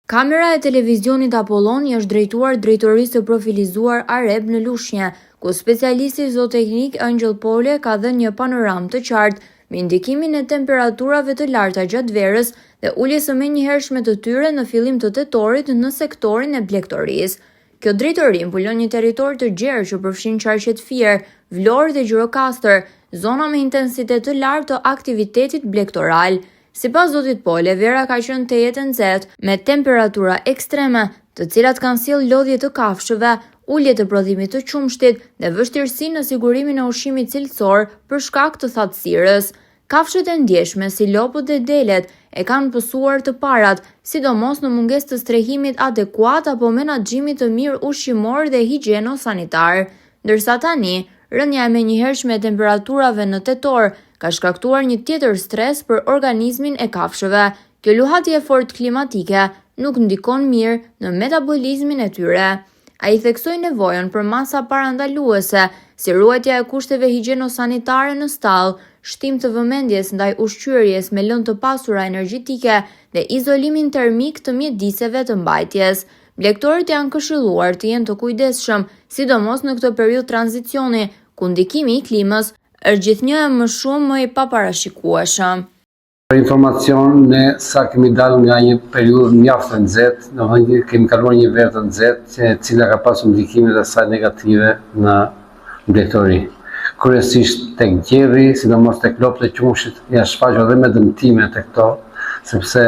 Kamera e televizionit Apollon është drejtuar drejtorisë të profilizuar Areb në Lushnjë, ku specialisti zooteknik Angel Pole ka dhënë një panoramë të qartë me indikimin e temperaturave të larta gjatë verës dhe uljes së menjëhershme të tyre në fillim të tetorit në sektorin e blegtorisë. Kjo drejtori mbulon një territor të gjerë që përfshin qarqet Fier, Vlorë dhe Gjirokastër, zona me intensitet të lartë të aktivitetit blegtoral. Sipas zotit Pole, vera ka qenë të jetë nxehtë me temperatura ekstreme, të cilat kanë sjellë lodhje të kafshëve, ulje të prodhimit të qumshtit dhe vështirësi në sigurimin e ushqimit cilësor për shkak të thatësirës. Kafshët e ndjeshme si lopët dhe delet e kanë pësuar të parat, sidomos në mungesë të strehimit adekuat apo menaxhimit të mirë ushqimor dhe higjieno-sanitar, ndërsa tani rënja e menjëhershme e temperaturave në tetor ka shkaktuar një tjetër stres për organizmin e kafshëve. Kjo luhatje fort klimatike nuk ndikon mirë në metabolizmin e tyre. Ai theksoi nevojën për masa parandaluese, si ruajtja e kushteve higjieno-sanitare në stall, shtim të vëmendjes ndaj ushqyerjes me lëndë të pasura energjitike dhe izolimin termik të mjediseve të mbajtjes. Blegtorët janë këshilluar të jenë të kujdesshëm, sidomos në këtë periudhë tranzicioni, ku ndikimi i klimës është gjithnjë e më shumë më i paparashikueshëm. Për informacion, ne sa kemi dalë nga një periudhë mjaft e nxehtë, domethënë kemi kaluar një verë të nxehtë, e cila ka pasur ndikimet e saj negative në blegtori. Kryesisht tek gjerri, sidomos tek lopët e qumshit, janë shfaqur edhe me dëmtime tek këto, sepse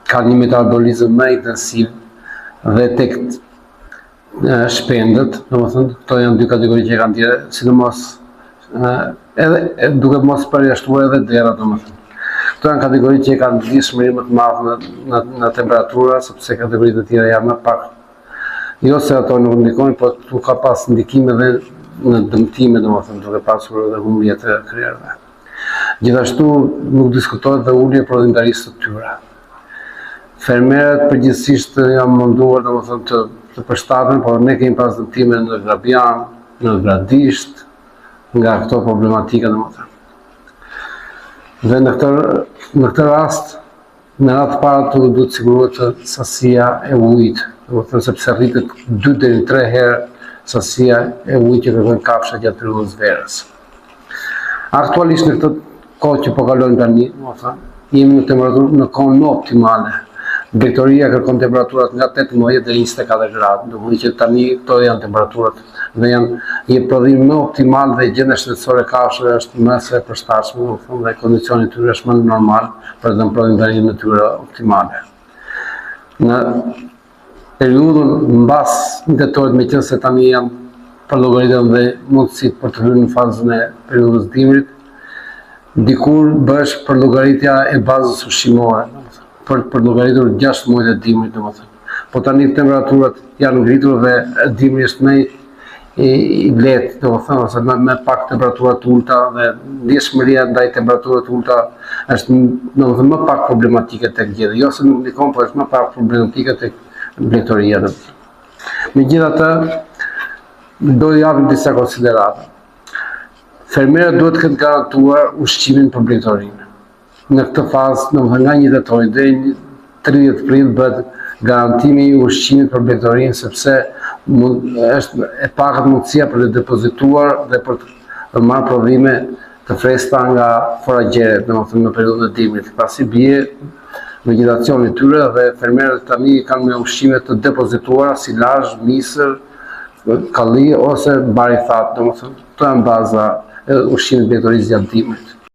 ka një metabolizëm më intensiv dhe tek shpendët, domethënë këto janë dy kategori që kanë tjetër, sidomos edhe duke mos përjashtuar edhe dera, domethënë. Këto janë kategori që kanë vlefshmëri më të madhe në temperatura, sepse kategoritë e tjera janë më pak. Jo se ato nuk ndikojnë, por tu ka pas ndikime edhe në dëmtime, domethënë, duke pasur edhe humbje të kryerëve. Gjithashtu nuk diskutohet dhe ulje e prodhimtarisë të tyre. Fermerët përgjithsisht janë munduar domethënë të përshtaten, por ne kemi pas dëmtime në Grabian, në Gradisht, nga këto problematika domethënë. Dhe në këtë rast, në radhë parë duhet sigurohet sasia e ujit, domethënë sepse rritet 2 deri në 3 herë sasia e ujit që kërkojnë kafshat gjatë periudhës verës. Aktualisht në këtë kohë që po kalojmë tani, domethënë, jemi në temperaturë në kohën më optimale. Blegtoria kërkon temperaturat nga 18 deri 24 gradë, domethënë që tani këto janë temperaturat dhe janë një prodhim më optimal dhe gjendja shëndetësore e kafshëve është më së përshtatshme, domethënë dhe kondicioni i tyre është më normal për të prodhimtarinë e tyre optimale. Në periudhën mbas tetorit, meqense tani janë për llogaritën dhe mundësitë për të hyrë në fazën e periudhës dimrit, dikur bësh për llogaritja e bazës ushqimore, për llogaritur 6 muajt e dimrit, domethënë. Po tani temperaturat janë ngritur dhe dimri është më i lehtë, domethënë, ose me pak temperatura të ulta dhe ndjeshmëria ndaj temperaturave të ulta është domethënë më pak problematike tek gjerri. Jo se nuk ndikon, por është më pak problematike tek blegtoria. Megjithatë, do të japim disa konsiderata. Fermerët duhet të kenë garantuar ushqimin për blegtorinë. Në këtë fazë, domethënë nga 1 tetor deri në 30 prill bëhet garantimi i ushqimit për blegtorinë, sepse është e pakët mundësia për të depozituar dhe për të marrë prodhime të freskëta nga foragjeret, domethënë në periudhën e dimrit, pasi bie vegetacioni i tyre dhe fermerët tani kanë me ushqime të depozituara si lazh, misër, kalli ose bari thatë, domethënë këto janë baza e ushqimit blegtorisë gjatë dimrit.